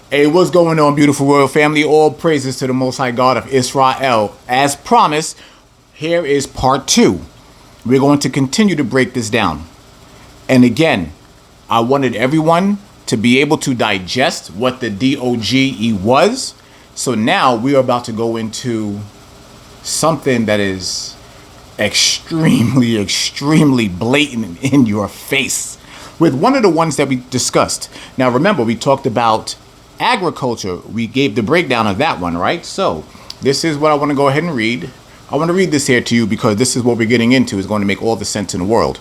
Hey, what's going on, beautiful royal family? All praises to the Most High God of Israel. As promised, here is part 2. We're going to continue to break this down. And again, I wanted everyone to be able to digest what the D.O.G.E was. So now we are about to go into something that is extremely blatant in your face with one of the ones that we discussed. Now remember, we talked about agriculture. We gave the breakdown of that one, right? So this is what I want to go ahead and read. I want to read this here to you because this is what we're getting into. Is going to make all the sense in the world.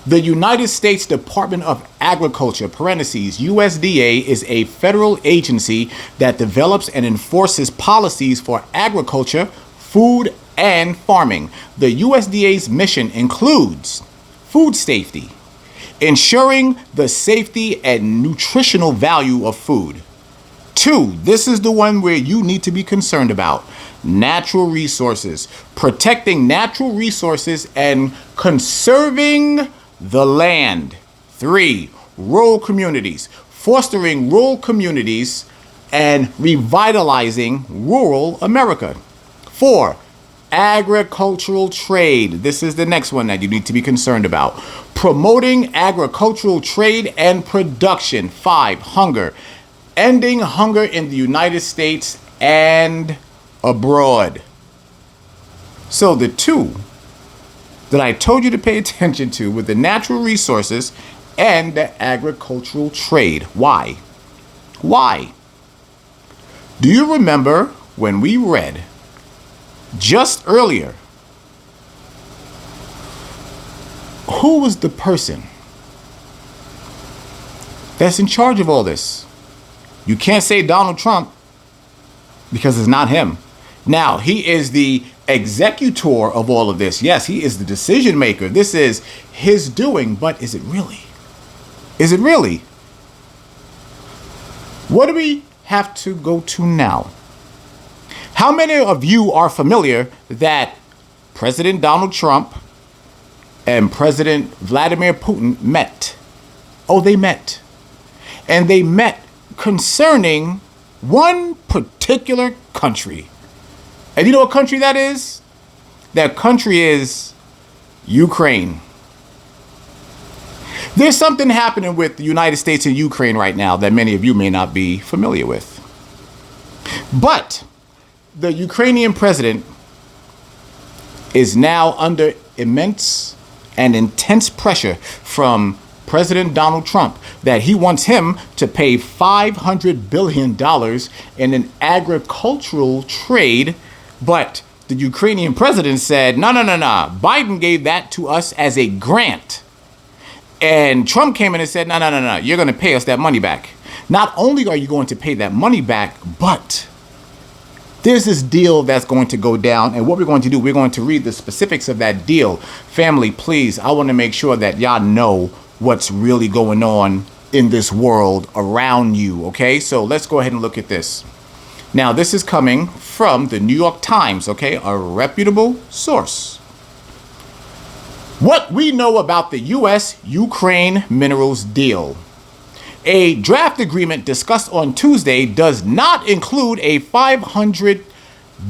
The United States Department of Agriculture, parentheses, USDA, is a federal agency that develops and enforces policies for agriculture, food, and farming. The USDA's mission includes food safety, ensuring the safety and nutritional value of food. 2, this is the one where you need to be concerned about. Natural resources, protecting natural resources and conserving the land. 3, rural communities, fostering rural communities and revitalizing rural America. 4, agricultural trade. This is the next one that you need to be concerned about. Promoting agricultural trade and production. 5, hunger. Ending hunger in the United States and abroad. So the 2 that I told you to pay attention to with the natural resources and the agricultural trade. Why? Why? Do you remember when we read just earlier who was the person that's in charge of all this? You can't say Donald Trump because it's not him. Now, he is the executor of all of this. Yes, he is the decision maker. This is his doing, but is it really? Is it really? What do we have to go to now? How many of you are familiar that President Donald Trump and President Vladimir Putin met? Oh, they met. And they met concerning one particular country. And you know what country that is? That country is Ukraine. There's something happening with the United States and Ukraine right now that many of you may not be familiar with. But the Ukrainian president is now under immense and intense pressure from President Donald Trump that he wants him to pay $500 billion in an agricultural trade. But the Ukrainian president said, no. Biden gave that to us as a grant. And Trump came in and said, no. You're going to pay us that money back. Not only are you going to pay that money back, but there's this deal that's going to go down. And what we're going to do, we're going to read the specifics of that deal. Family, please, I want to make sure that y'all know what's really going on in this world around you. Okay, so let's go ahead and look at this. Now, this is coming from the New York Times, okay, a reputable source. What we know about the U.S.-Ukraine minerals deal. A draft agreement discussed on Tuesday does not include a $500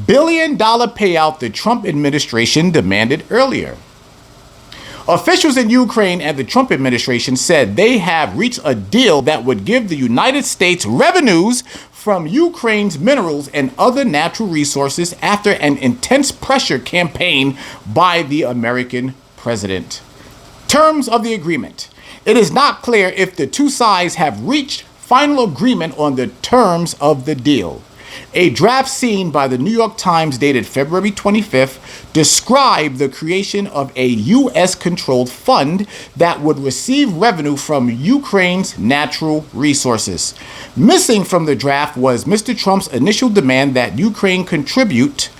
billion payout the Trump administration demanded earlier. Officials in Ukraine and the Trump administration said they have reached a deal that would give the United States revenues from Ukraine's minerals and other natural resources after an intense pressure campaign by the American president. Terms of the agreement. It is not clear if the two sides have reached final agreement on the terms of the deal. A draft seen by the New York Times dated February 25th described the creation of a U.S.-controlled fund that would receive revenue from Ukraine's natural resources. Missing from the draft was Mr. Trump's initial demand that Ukraine contribute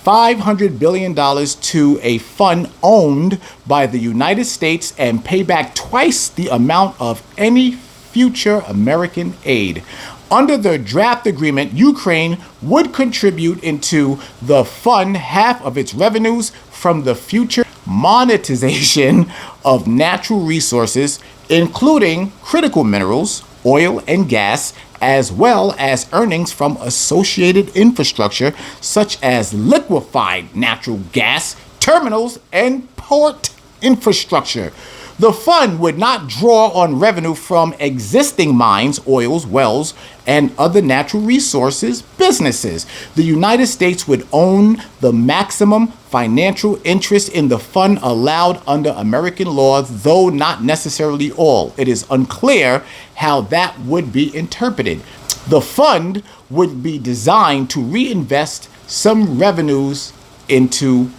$500 billion to a fund owned by the United States and pay back twice the amount of any future American aid. Under the draft agreement, Ukraine would contribute into the fund half of its revenues from the future monetization of natural resources, including critical minerals, oil and gas, as well as earnings from associated infrastructure such as liquefied natural gas, terminals, and port infrastructure. The fund would not draw on revenue from existing mines, oils, wells, and other natural resources businesses. The United States would own the maximum financial interest in the fund allowed under American law, though not necessarily all. It is unclear how that would be interpreted. The fund would be designed to reinvest some revenues into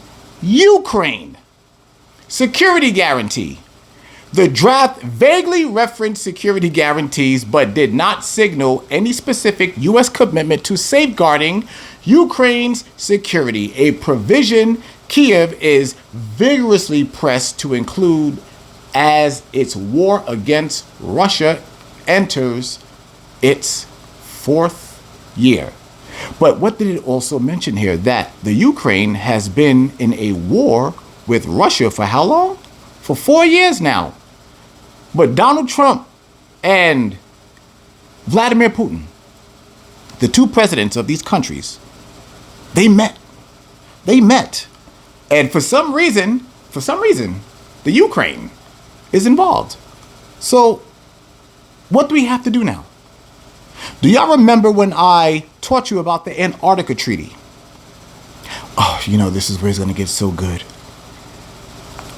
Ukraine. Security guarantee. The draft vaguely referenced security guarantees but did not signal any specific U.S. commitment to safeguarding Ukraine's security, a provision Kiev is vigorously pressed to include as its war against Russia enters its fourth year. But what did it also mention here? That the Ukraine has been in a war with Russia for how long? For 4 years now. But Donald Trump and Vladimir Putin, the two presidents of these countries, they met. And for some reason, the Ukraine is involved. So what do we have to do now? Do y'all remember when I taught you about the Antarctica Treaty? Oh, this is where it's going to get so good.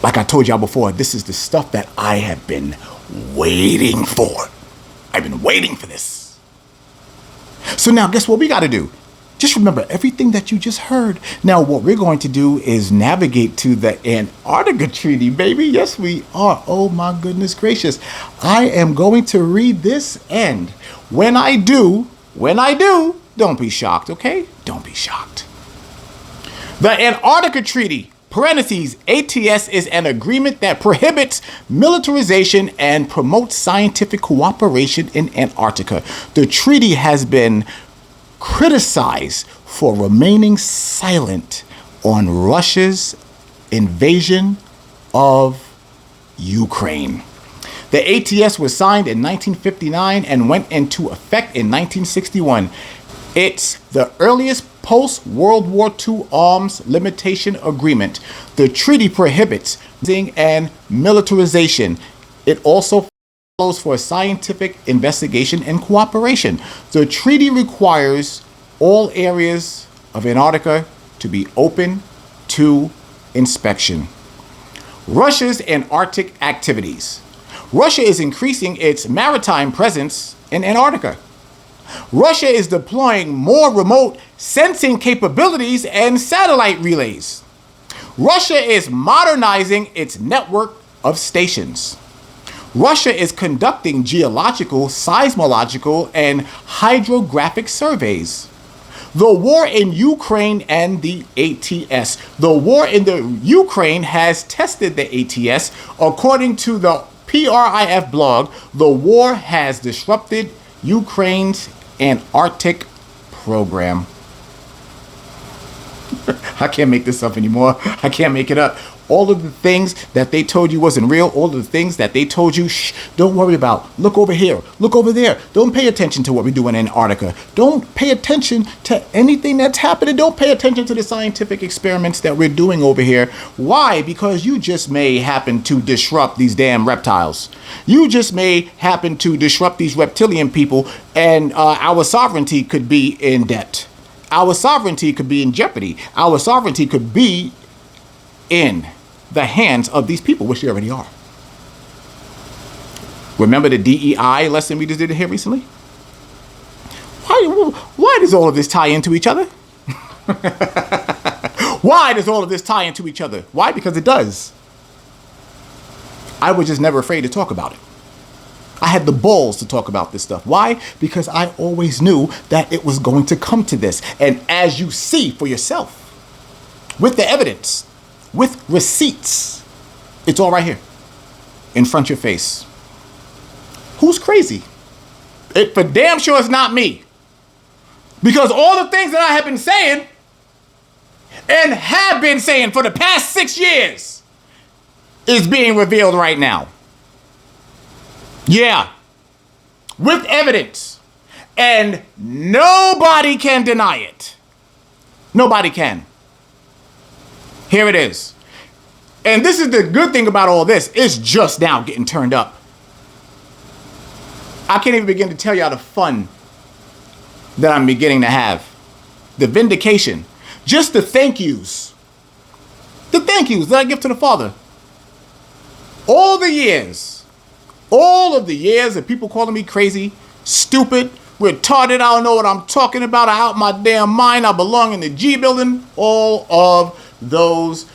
Like I told y'all before, this is the stuff that I have been waiting for. I've been waiting for this. So now guess what we got to do? Just remember everything that you just heard. Now what we're going to do is navigate to the Antarctica Treaty, baby. Yes, we are. Oh my goodness gracious. I am going to read this, and when I do, don't be shocked, okay? Don't be shocked. The Antarctica Treaty, parentheses, ATS, is an agreement that prohibits militarization and promotes scientific cooperation in Antarctica. The treaty has been criticized for remaining silent on Russia's invasion of Ukraine. The ATS was signed in 1959 and went into effect in 1961. It's the earliest post-World War II arms limitation agreement. The treaty prohibits and militarization. It also allows for scientific investigation and cooperation. The treaty requires all areas of Antarctica to be open to inspection. Russia's Antarctic activities. Russia is increasing its maritime presence in Antarctica. Russia is deploying more remote sensing capabilities and satellite relays. Russia is modernizing its network of stations. Russia is conducting geological, seismological, and hydrographic surveys. The war in Ukraine and the ATS. The war in the Ukraine has tested the ATS. According to the PRIF blog, the war has disrupted Ukraine's Antarctic program. I can't make this up anymore. I can't make it up. All of the things that they told you wasn't real. All of the things that they told you, don't worry about. Look over here. Look over there. Don't pay attention to what we do in Antarctica. Don't pay attention to anything that's happening. Don't pay attention to the scientific experiments that we're doing over here. Why? Because you just may happen to disrupt these damn reptiles. You just may happen to disrupt these reptilian people, and our sovereignty could be in debt. Our sovereignty could be in jeopardy. Our sovereignty could be in the hands of these people, which they already are. Remember the D.E.I. lesson we just did here recently? Why does all of this tie into each other? Why does all of this tie into each other? Why? Because it does. I was just never afraid to talk about it. I had the balls to talk about this stuff. Why? Because I always knew that it was going to come to this. And as you see for yourself, with the evidence, with receipts, it's all right here in front of your face. Who's crazy? It for damn sure is not me. Because all the things that I have been saying and have been saying for the past 6 years is being revealed right now. Yeah, with evidence. And nobody can deny it. Nobody can. Here it is. And this is the good thing about all this. It's just now getting turned up. I can't even begin to tell y'all the fun that I'm beginning to have. The vindication. Just the thank yous. The thank yous that I give to the Father. All of the years of people calling me crazy, stupid, retarded, I don't know what I'm talking about, I'm out my damn mind, I belong in the G building, all of those,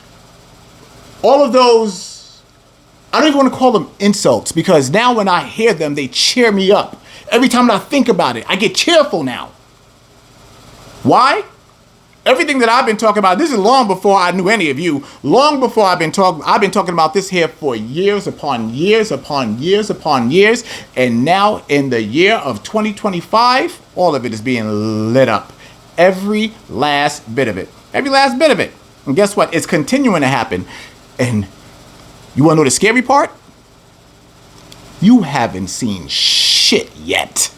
I don't even want to call them insults, because now when I hear them, they cheer me up. Every time I think about it, I get cheerful now. Why? Everything that I've been talking about, this is long before I knew any of you, long before I've been talking about this here for years upon years upon years upon years, and now in the year of 2025, all of it is being lit up. Every last bit of it. Every last bit of it. And guess what? It's continuing to happen. And you want to know the scary part? You haven't seen shit yet.